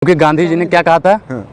क्योंकि गांधी जी ने क्या कहा था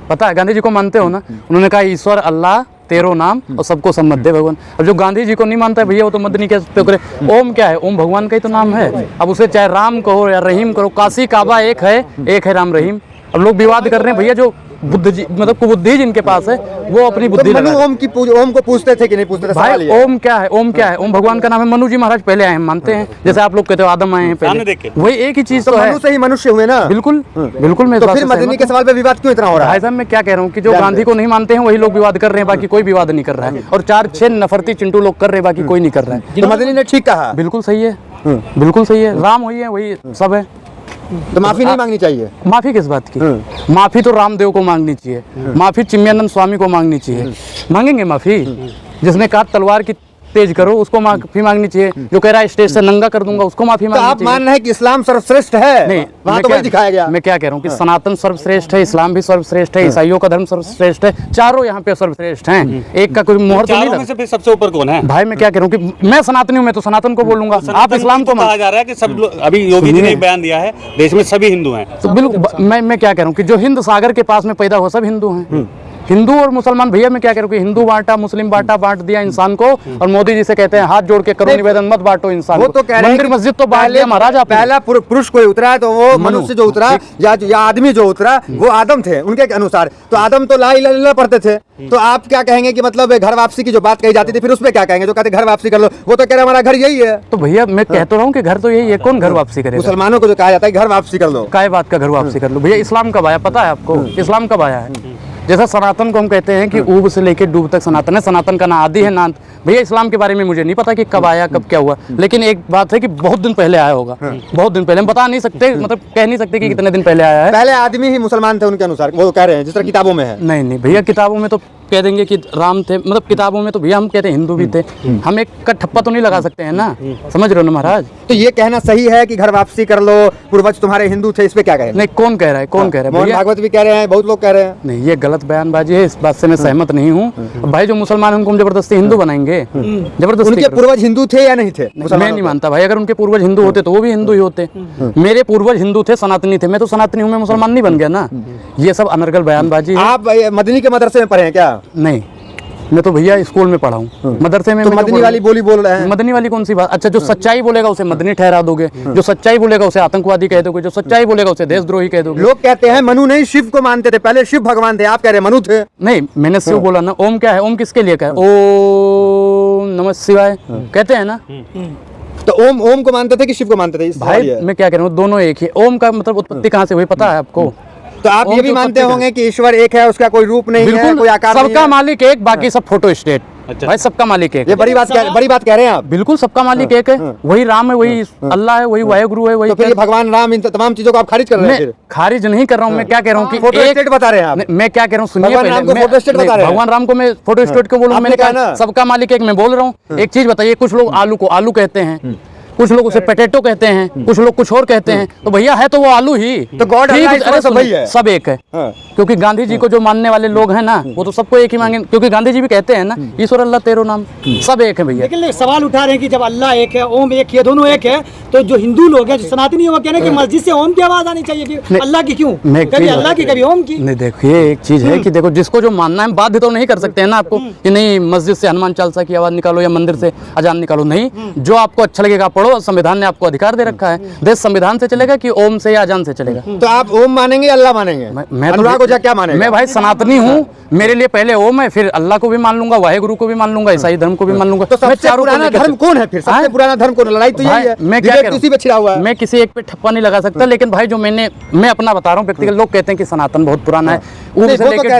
पता है? गांधी जी को मानते हो ना? उन्होंने कहा ईश्वर अल्लाह तेरो नाम और सबको सम्मत दे भगवान। अब जो गांधी जी को नहीं मानता है भैया वो तो मदनी के करे। ओम क्या है? ओम भगवान का ही तो नाम है। अब उसे चाहे राम कहो या रहीम करो, काशी काबा एक है राम रहीम। अब लोग विवाद कर रहे हैं भैया, जो बुद्ध जी मतलब कुबुद्धि जिनके पास है वो अपनी बुद्धि तो मनु ओम को पूछते थे कि नहीं पूछते थे? भाई ओम क्या है? ओम क्या है? ओम भगवान का नाम है। मनु जी महाराज पहले आए, हम मानते हैं। जैसे आप लोग कहते हो आदम आए हैं पहले, वही एक ही चीज तो है। मनु से ही मनुष्य हुए ना? बिल्कुल बिल्कुल। मैं तो फिर मदनी के सवाल पे विवाद क्यों इतना हो रहा है? भाई साहब मैं क्या कह रहा हूँ कि जो गांधी को नहीं मानते हैं वही लोग विवाद कर रहे हैं, बाकी कोई विवाद नहीं कर रहा है। और 4-6 नफरती चिंटू लोग कर रहे हैं, बाकी कोई नहीं कर रहा है। तो मदनी ने ठीक कहा, बिल्कुल सही है, बिल्कुल सही है। राम वही है, वही सब है। तो माफी नहीं मांगनी चाहिए? माफी किस बात की? माफी तो रामदेव को मांगनी चाहिए, माफी चिन्मयानंद स्वामी को मांगनी चाहिए। मांगेंगे माफी? जिसने कहा तलवार की तेज करो उसको माफी मांगनी चाहिए। जो कह रहा है स्टेज से नंगा कर दूंगा उसको माफी मांगनी चाहिए। तो आप मान रहे हैं कि इस्लाम सर्वश्रेष्ठ है? नहीं, वहाँ तो वही दिखाया गया। मैं क्या कह रहा हूँ कि सनातन सर्वश्रेष्ठ है, इस्लाम भी सर्वश्रेष्ठ है, ईसाइयों का धर्म सर्वश्रेष्ठ है, चारों यहाँ पे सर्वश्रेष्ठ हैं। एक का कोई मोहर तो नहीं लगा। सबसे ऊपर कौन है भाई? मैं क्या कह रहा हूँ कि मैं सनातनी हूँ, मैं तो सनातन को बोलूंगा। आप इस्लाम को कहा जा रहा है कि सब लोग, अभी योगी जी ने बयान दिया है देश में सभी हिंदू हैं। तो बिल्कुल मैं क्या कह रहा हूँ कि जो हिंद सागर के पास में पैदा हुआ सब हिंदू हैं। हिंदू और मुसलमान भैया मैं क्या कह रहा हूँ कि हिंदू बांटा मुस्लिम बांटा, बांट दिया इंसान को। और मोदी जी से कहते हैं हाथ जोड़ के करो निवेदन, मत बांटो इंसान वो को। तो कह रहे हैं मंदिर मस्जिद तो बांट दिया महाराज आपने। पहला पुरुष कोई उतरा तो वो मनुष्य जो उतरा या आदमी जो उतरा वो आदम थे उनके अनुसार। तो आदम तो ला इलाहा इल्लल्लाह पढ़ते थे। तो आप क्या कहेंगे कि मतलब घर वापसी की जो बात कही जाती थी फिर उस पर क्या कहेंगे? जो कहते घर वापसी कर लो, वो तो कह रहे हमारा घर यही है। तो भैया मैं कह तो रहा हूँ कि घर तो यही है, कौन घर वापसी करेगा? मुसलमानों को जो कहा जाता है घर वापसी कर लो, काय बात का घर वापसी कर लो? भैया इस्लाम कब आया पता है आपको? इस्लाम कब आया है? जैसा सनातन को हम कहते हैं कि ऊब से लेकर डूब तक सनातन है, सनातन का ना आदि है ना अंत। भैया इस्लाम के बारे में मुझे नहीं पता कि कब आया कब क्या हुआ, लेकिन एक बात है कि बहुत दिन पहले आया होगा। बहुत दिन पहले हम बता नहीं सकते, मतलब कह नहीं सकते कि कितने दिन पहले आया है। पहले आदमी ही मुसलमान थे उनके अनुसार, वो कह रहे हैं जिस तरह किताबों में है। नहीं भैया किताबों में तो कह देंगे कि राम थे, मतलब किताबों में तो भैया हम कहते हैं हिंदू भी थे। हम एक का ठप्पा तो नहीं लगा सकते हैं ना, समझ रहे हो ना महाराज? तो ये कहना सही है कि घर वापसी कर लो, पूर्वज तुम्हारे हिंदू थे, इस पे क्या कहें? नहीं कौन कह रहा है? कौन कह रहा है? मोहन भागवत भी कह रहे हैं, बहुत लोग कह रहे हैं। नहीं ये गलत बयानबाजी है, इस बात से मैं सहमत नहीं हूँ। भाई जो मुसलमान हैं उनको हम जबरदस्ती हिंदू बनाएंगे? जबरदस्ती? उनके पूर्वज हिंदू थे या नहीं थे? मैं नहीं मानता भाई। अगर उनके पूर्वज हिंदू होते तो वो भी हिंदू ही होते। मेरे पूर्वज हिंदू थे, सनातनी थे, मैं तो सनातनी हूँ, मैं मुसलमान नहीं बन गया ना। ये सब अनर्गल बयानबाजी है। आप मदनी के मदरसे में पढ़े हैं क्या? नहीं मैं तो भैया स्कूल में पढ़ा हूँ, मदरसे में। तो मदनी वाली बोली बोल रहे हैं? मदनी वाली कौन सी बात? अच्छा जो सच्चाई बोलेगा उसे मदनी ठहरा दोगे, जो सच्चाई बोलेगा उसे आतंकवादी कह दोगे, जो सच्चाई बोलेगा उसे देशद्रोही कह दोगे। लोग कहते हैं मनु नहीं शिव को मानते थे, पहले शिव भगवान थे, आप कह रहे हैं मनु थे। नहीं मैंने शिव बोला ना। ओम क्या है? ओम किसके लिए का है? ओम नमः शिवाय कहते हैं ना। तो ओम को मानते थे कि शिव को मानते थे? भाई मैं क्या कह रहा हूँ, दोनों एक ही। ओम का मतलब उत्पत्ति कहाँ से हुई पता है आपको? तो आप ये भी मानते होंगे कि ईश्वर एक है, उसका कोई रूप नहीं है, कोई आकार नहीं है? सबका मालिक एक, बाकी सब फोटो स्टेट। भाई सबका मालिक एक। ये बड़ी बात कह रहे हैं आप? बिल्कुल सबका मालिक एक है। वही राम है, वही अल्लाह है, वही वायुगुरु है, वही। तो फिर ये भगवान राम इन तमाम चीजों को आप खारिज कर रहे हैं? खारिज नहीं कर रहा हूँ, मैं क्या कह रहा हूँ कि फोटो स्टेट बता रहे हैं आप? मैं क्या कह रहा हूँ सुनिए भगवान राम को फोटो स्टेट बता रहे हैं? भगवान राम को मैं फोटो स्टेट क्यों बोलूँ? मैंने कहा सबका मालिक एक, मैं बोल रहा हूँ। एक चीज बताइए, कुछ लोग आलू को आलू कहते हैं, कुछ लोग उसे पोटैटो कहते हैं, कुछ लोग कुछ और कहते हैं। तो भैया है तो वो आलू ही। तो गॉड सब एक है। क्योंकि गांधी जी को जो मानने वाले लोग हैं ना वो तो सबको एक ही मांगे, क्योंकि गांधी जी भी कहते हैं ना ईश्वर अल्लाह तेरो नाम, सब एक है भैया। लेकिन सवाल उठा रहे हैं कि जब अल्लाह एक है, ओम एक है, दोनों एक है, तो जो हिंदू लोग हैं, जो सनातनी है, वो कह रहे हैं कि मस्जिद से ओम की आवाज आनी चाहिए कि अल्लाह की क्यों? कभी अल्लाह की कभी ओम की। नहीं देखिए एक चीज है कि देखो जिसको जो मानना है, बाध्य तो नहीं कर सकते हैं ना आपको कि नहीं मस्जिद से हनुमान चालीसा की आवाज निकालो या मंदिर से अजान निकालो। नहीं, जो आपको अच्छा लगेगा पढ़ो। संविधान ने आपको अधिकार दे रखा है। देश संविधान से चलेगा कि ओम से या अजान से चलेगा? तो आप ओम मानेंगे या अल्लाह मानेंगे? मैं अनुराग ओझा क्या मानेगा? मैं भाई सनातनी हूँ, मेरे लिए पहले ओम है, फिर अल्लाह को भी मान लूंगा, वाहेगुरु को भी मान लूंगा, ईसाई धर्म को भी मान लूंगा। तो सबसे पुराना धर्म कौन है फिर? सबसे पुराना धर्म कौन? लड़ाई तो यही है, मैं क्या कह रहा हूँ, मैं किसी एक पे ठप्पा नहीं लगा सकता। लेकिन भाई जो मैं अपना बता रहा हूँ व्यक्तिगत, लोग कहते हैं कि सनातन बहुत पुराना है, वो तो कह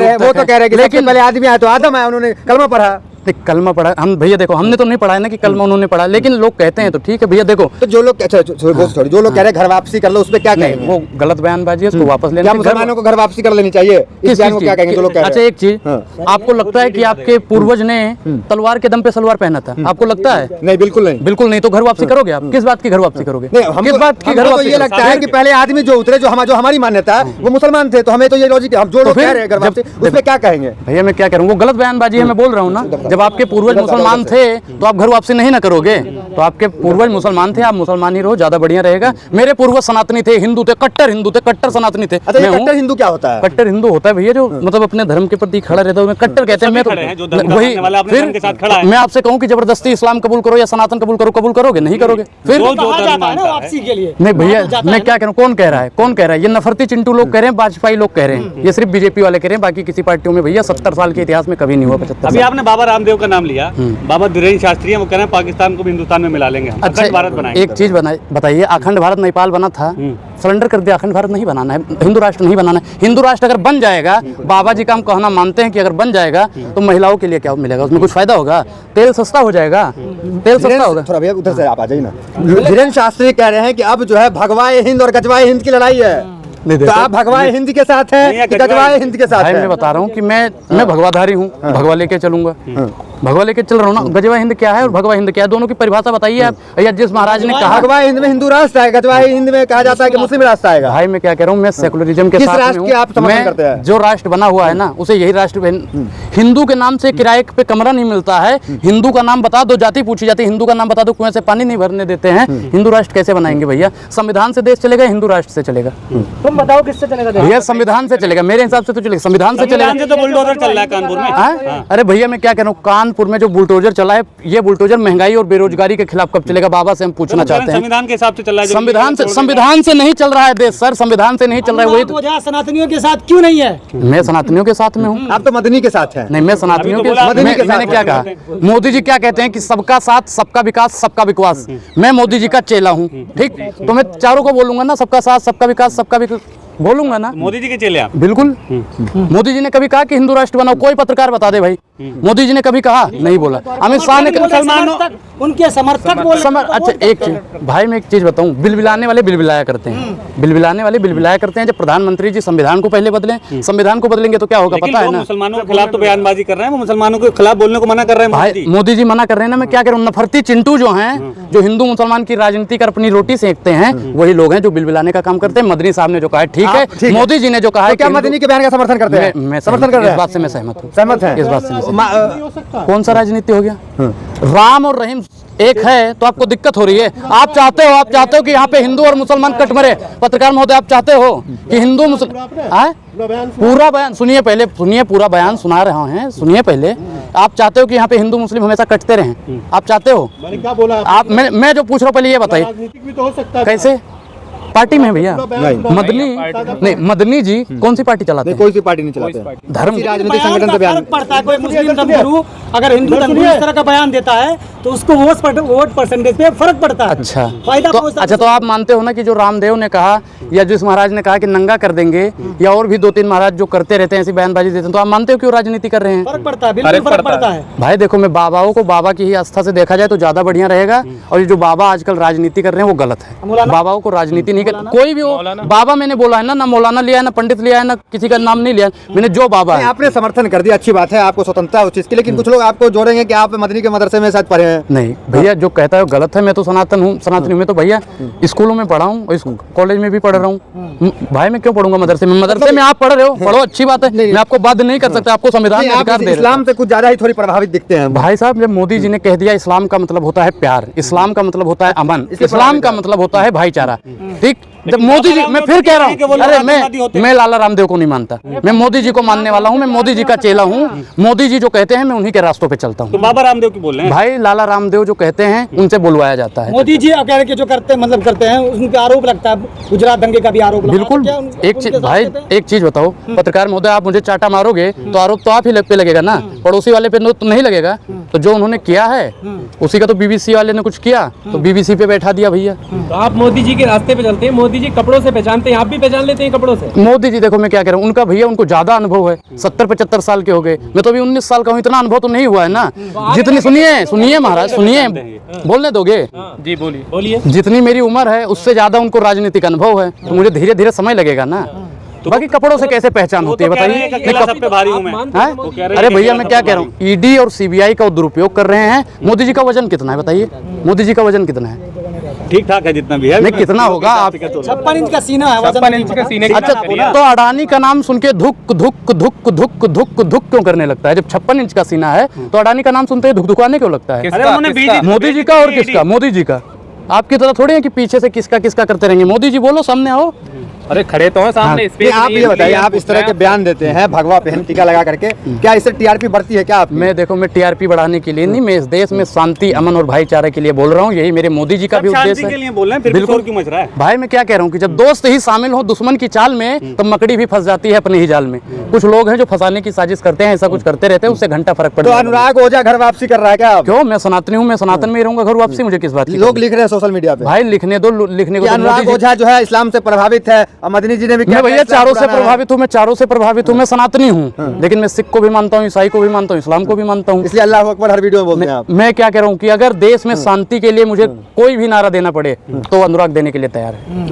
रहे हैं लेकिन पहले आदमी आया तो आदम आया, उन्होंने कलमा पढ़ा। कलमा पढ़ा हम भैया देखो, हमने तो नहीं पढ़ा है ना कि कलमा उन्होंने पढ़ा, लेकिन लोग कहते हैं तो ठीक है भैया। देखो तो जो लोग जो लोग कह रहे हैं घर वापसी कर लो, उस पे क्या कहेंगे? वो गलत बयानबाजी है, उसको वापस लेना। क्या मुसलमानों को घर वापसी कर लेनी चाहिए? इस बयान को क्या कहेंगे जो लोग कह रहे हैं? अच्छा एक चीज, आपको लगता है कि आपके पूर्वज ने तलवार के दम पे सलवार पहना था? आपको लगता है? नहीं, बिल्कुल नहीं। बिल्कुल नहीं। तो घर वापसी करोगे आप? किस बात की घर वापसी करोगे? किस बात की घर वापसी? ये लगता है कि पहले आदमी जो उतरे, जो हमारी मान्यता है, वो मुसलमान थे, तो हमें तो ये लॉजिक, हम जो लोग कह रहे हैं घर वापसी, उस पे क्या कहेंगे? भैया मैं क्या कह रहा हूँ, वो गलत बयानबाजी है, मैं बोल रहा हूँ ना। जब आपके पूर्वज मुसलमान थे तो आप घर वापसी नहीं ना करोगे। तो आपके पूर्वज मुसलमान थे, आप मुसलमान ही रहो, ज्यादा बढ़िया रहेगा। मेरे पूर्वज सनातनी थे, हिंदू थे, कट्टर सनातनी थे। अच्छा, ये मैं हूँ। कट्टर हिंदू क्या होता है? कट्टर हिंदू होता है भैया जो मतलब अपने धर्म के प्रति खड़ा रहता है, मैं कट्टर कहते हैं। मैं तो खड़े हैं, जो धर्म का वही मानने वाला अपने धर्म के साथ खड़ा है। मैं आपसे कहूँ कि जबरदस्ती इस्लाम कबूल करो या सनातन कबूल करो, कबूल करोगे? नहीं करोगे। फिर जो कहा धर्म जाता है मानता ना है। वापसी के लिए। नहीं भैया, जाता मैं है क्या कह रहा हूँ, कौन कह रहा है? कौन कह रहा है? ये नफरती चिंटू लोग कह रहे हैं, वाजपेयी लोग कह रहे हैं, ये सिर्फ बीजेपी वाले कह रहे हैं। बाकी किसी पार्टियों में भैया 70 साल के इतिहास में कभी नहीं हुआ। 75 अभी साल। आपने बाबा रामदेव का नाम लिया, बाबा धीरेन्द्र शास्त्री हैं, वो कह रहे हैं पाकिस्तान को भी हिंदुस्तान में मिला लेंगे, अच्छा, अखंड भारत बनाएंगे। एक चीज बताइए, अखंड भारत नेपाल बना था, सरेंडर कर दिया। अखंड भारत नहीं बनाना है, हिंदू राष्ट्र नहीं बनाना है। हिंदू राष्ट्र अगर बन जाएगा, बाबा जी का हम कहना मानते हैं कि अगर बन जाएगा तो महिलाओं के लिए क्या मिलेगा? उसमें कुछ फायदा होगा? तेल सस्ता हो जाएगा, तेल सस्ता होगा। थोड़ा भैया उधर से आप आ जाइए ना। धीरेन्द्र शास्त्री कह रहे हैं कि अब जो है भगवाए हिंद और गजवाए हिंद की लड़ाई है। तो आप भगवाए हिंद के साथ हैं कि गजवाए हिंद के साथ भाई हैं? मैं बता रहा हूँ कि मैं भगवाधारी हूँ, भगवा लेके चलूंगा, भगवा लेके चल रहा हूँ ना। गजवा हिंद क्या है और भगवा हिंद क्या है, दोनों की परिभाषा बताइए आप। या जिस महाराज ने कहा भगवाए हिंद में हिंदू राष्ट्र है, गजवाए हिंद में कहा जाता है कि मुस्लिम राष्ट्र आएगा। भाई मैं क्या कह रहा हूँ, मैं सेकुलरिज्म के किस साथ में राष्ट्र हूँ। की आप समर्थन करते हैं? जो राष्ट्र बना हुआ है ना, उसे यही राष्ट्र हिंदू के नाम से किराए पे कमरा नहीं मिलता है। हिंदू का नाम बता दो, जाति पूछी जाती है, हिंदू का नाम बता दो, कुएं से पानी नहीं भरने देते हैं। हिंदू राष्ट्र कैसे बनाएंगे भैया? संविधान से देश चलेगा, हिंदू राष्ट्र से चलेगा? तुम बताओ किससे चलेगा? भैया संविधान से चलेगा, मेरे हिसाब से तो चलेगा, संविधान से चलेगा। संविधान से तो बुलडोजर चल रहा है कानपुर में। हाँ? अरे भैया मैं क्या कह रहा हूँ, कानपुर में जो बुलडोजर चला है, ये बुलडोजर महंगाई और बेरोजगारी के खिलाफ कब चलेगा? बाबा से हम पूछना चाहते हैं। संविधान के हिसाब से चल रहा है। संविधान से नहीं चल रहा है देश सर, संविधान से नहीं चल रहा है। वही वजह सनातनियों के साथ क्यों नहीं है? मैं सनातनियों के साथ में हूँ। आप तो मदनी के साथ हैं। नहीं, मैं सनातनियों अभी के तो बोला, साथ। मदनी के मैंने साथ क्या कहा? मोदी जी क्या कहते हैं कि सबका साथ, सबका विकास, सबका विकास। मैं मोदी जी का चेला हूँ, ठीक? तो मैं चारों को बोलूंगा ना, सबका साथ, सबका विकास, सबका विकास बोलूंगा ना। मोदी जी के चेले आप? बिल्कुल। मोदी जी ने कभी कहा कि हिंदू राष्ट्र बनाओ? कोई पत्रकार बता दे भाई, मोदी जी ने कभी कहा? नहीं बोला। अमित शाह ने उनके समर्थक बोल रहे हैं। अच्छा एक चीज भाई, मैं एक चीज बताऊं, बिलबिलाने वाले बिलबिलाया करते हैं, बिलबिलाने वाले बिलबिलाया करते हैं। जब प्रधानमंत्री जी संविधान को पहले बदलें, संविधान को बदलेंगे तो क्या होगा पता है ना? मुसलमानों के खिलाफ तो बयानबाजी कर रहे हैं, वो मुसलमानों के खिलाफ बोलने को मना कर रहे हैं भाई मोदी जी मना कर रहे हैं ना। मैं क्या कह रहा हूँ, नफरती चिंटू जो हैं, जो हिंदू मुसलमान की राजनीति कर अपनी रोटी सेकते हैं, वही लोग हैं जो बिलबिलाने का काम करते हैं। मदनी साहब ने जो कहा है ठीक है, मोदी जी ने जो कहा है, क्या मदनी के बयान का समर्थन करते हैं? मैं समर्थन कर रहे इस हैं? बात से मैं सहमत हूँ। सहमत हैं? इस बात से मैं सहमत। कौन सा राजनीति हो गया? राम और रहीम एक है तो आपको दिक्कत हो रही है। आप चाहते हो कि यहाँ पे हिंदू और मुसलमान कट मरे। पत्रकार महोदय, आप चाहते हो कि हिंदू मुसलमान पूरा बयान सुनिए, पहले सुनिए, पूरा बयान सुना रहा हैं, सुनिए पहले। आप चाहते हो कि यहाँ पे हिंदू मुस्लिम हमेशा कटते रहें? आप चाहते हो? मैंने क्या बोला? आप मैं जो पूछ रहा हूँ पहले ये बताइए, राजनीतिक भी तो हो सकता है। कैसे पार्टी में भैया? नहीं। मदनी नहीं, मदनी जी कौन सी पार्टी चलाते नहीं, हैं? कोई सी पार्टी नहीं चलाते। धर्म किसी राजनीतिक बयान संगठन का से बयान फर्क पड़ता है। कोई मुस्लिम धर्मगुरु अगर हिंदू धर्मगुरु इस तरह का बयान देता है तो उसको वोट परसेंटेज पे फर्क पड़ता है। अच्छा फायदा तो पहुंचता है। अच्छा, तो आप मानते हो ना कि जो रामदेव ने कहा या जिस महाराज ने कहा कि नंगा कर देंगे, या और भी 2-3 महाराज जो करते रहते हैं ऐसी बयानबाजी देते हैं, तो आप मानते हो कि वो राजनीति कर रहे हैं? फर्क पड़ता है, बिल्कुल फर्क पड़ता है। भाई देखो, मैं बाबाओं को बाबा की ही आस्था से देखा जाए तो ज्यादा बढ़िया रहेगा। और ये जो बाबा आजकल राजनीति कर रहे हैं वो गलत है। बाबाओं को राजनीति नहीं कर, कोई भी हो बाबा मैंने बोला है ना मौलाना लिया है, ना पंडित लिया है, ना किसी का नाम नहीं लिया है। मैंने जो बाबा है। आपने समर्थन कर दिया, अच्छी बात है, आपको स्वतंत्रता है उस चीज की, लेकिन कुछ लोग आपको जोड़ेंगे कि आप मदनी के मदरसे में शायद पढ़े हैं। नहीं भैया, जो कहता है वो गलत है। मैं तो सनातन हूँ, सनातनी में तो भैया स्कूलों में पढ़ा हूँ और कॉलेज में भी पढ़ रहा हूँ। भाई मैं क्यों पढ़ूंगा मदरसे में? मदरसे में आप पढ़ रहे हो, पढ़ो, अच्छी बात है। मैं आपको बाध्य नहीं कर सकता, आपको संविधान में अधिकार दे रहा है। इस्लाम से कुछ ज्यादा ही थोड़ी प्रभावित दिखते हैं भाई साहब, जब मोदी जी ने कह दिया इस्लाम का मतलब होता है प्यार, इस्लाम का मतलब होता है अमन, इस्लाम का मतलब होता है भाईचारा, ठीक? जब मोदी जी, मैं फिर कह रहा हूँ, अरे मैं लाला रामदेव को नहीं मानता, मैं मोदी जी को मानने वाला हूँ, मैं मोदी जी का चेला हूँ। मोदी जी जो कहते हैं मैं उन्हीं के रास्तों पे चलता तो हूँ। बाबा रामदेव की बोल रहे हैं भाई लाला रामदेव जो कहते हैं उनसे बुलवाया जाता है। मोदी जी अकेले के जो करते हैं उन पे आरोप लगता है, गुजरात दंगे का भी आरोप लगता है। बिल्कुल। तो क्या एक चीज उनके साथ भाई, कहते हैं? एक चीज बताओ, पत्रकार महोदय, आप मुझे चाटा मारोगे तो आरोप तो आप ही पे लगेगा ना, पड़ोसी वाले पे तो नहीं लगेगा। तो जो उन्होंने किया है उसी का तो बीबीसी वाले ने कुछ किया तो बीबीसी पे बैठा दिया भैया। तो आप मोदी जी के रास्ते पे चलते हैं, मोदी जी कपड़ों से पहचानते हैं, आप भी पहचान लेते हैं कपड़ों से। मोदी जी देखो मैं क्या कह रहा हूँ, उनका भैया उनको ज्यादा अनुभव है, 70-75 साल के हो गए, मैं तो अभी 19 साल का हूँ, इतना अनुभव तो नहीं हुआ है ना। जितनी सुनिए महाराज, सुनिए, बोलने दोगे? जी बोलिए बोलिए। जितनी मेरी उम्र है उससे ज्यादा उनको राजनीतिक अनुभव है, तो मुझे धीरे धीरे समय लगेगा ना। तो बाकी कपड़ों से कैसे पहचान होती है बताइए? सब पे भारी हूं मैं। हैं? अरे भैया मैं क्या कह रहा हूँ, ईडी और सीबीआई का दुरुपयोग कर रहे हैं। मोदी जी का वजन कितना है बताइए? मोदी जी का वजन कितना है? ठीक ठाक है जितना भी है नहीं, कितना होगा आप 56 इंच का सीना है, वजन 56 इंच का सीने की अच्छा बात करिए। तो अडानी का नाम सुन के धुक धुक धुक धुक धुक धुक क्यों करने लगता है? जब 56 इंच का सीना है तो अडानी का नाम सुनते ही धुक धुकाने क्यों लगता है? अरे उन्होंने किसका? बीज मोदी जी का और किसका? मोदी जी का। आपकी तरह थोड़ी है कि पीछे से किसका किसका करते रहेंगे। मोदी जी बोलो, सामने आओ। अरे खड़े तो हैं सामने, ये स्पेस आप नहीं ये है, बताइए, इसलिए आप इस तरह के पूछ बयान देते हैं भगवा पहन टीका लगा करके, क्या इससे टीआरपी बढ़ती है क्या आप? मैं देखो, मैं टीआरपी बढ़ाने के लिए नहीं, मैं इस देश में शांति, अमन और भाईचारे के लिए बोल रहा हूँ। यही मेरे मोदी जी का भी शांति उद्देश्य के है। लिए बोल रहे हैं, फिर बिल्कुल। बिल्कुल क्यों मच रहा है? भाई मैं क्या कह रहा हूँ कि जब दोस्त ही शामिल हो दुश्मन की चाल में, तब मकड़ी भी फंस जाती है अपने ही जाल में। कुछ लोग हैं जो फंसाने की साजिश करते हैं, ऐसा कुछ करते रहते हैं, उससे घंटा फर्क तो पड़ता है। अनुराग ओझा घर वापसी कर रहा है क्या आप? क्यों? मैं सनातनी हूँ, मैं सनातन में ही रहूंगा। घर वापसी मुझे किस बात की? लोग लिख रहे हैं सोशल मीडिया पे भाई लिखने दो, लिखने को कि तो अनुराग मोदी जी- ओझा जो है इस्लाम से प्रभावित है, और मदनी जी ने भी मैं क्या भैया इस्लाम चारों से पुराना है। प्रभावित हूँ, मैं चारों से प्रभावित हूँ। मैं सनातनी हूँ, लेकिन मैं सिख को भी मानता हूँ, ईसाई को भी मानता हूँ, इस्लाम को भी मानता हूँ। इसलिए अल्लाह अकबर हर वीडियो में बोलते हैं आप। मैं क्या कह रहा हूँ कि अगर देश में शांति के लिए मुझे कोई भी नारा देना पड़े तो अनुराग देने के लिए तैयार है।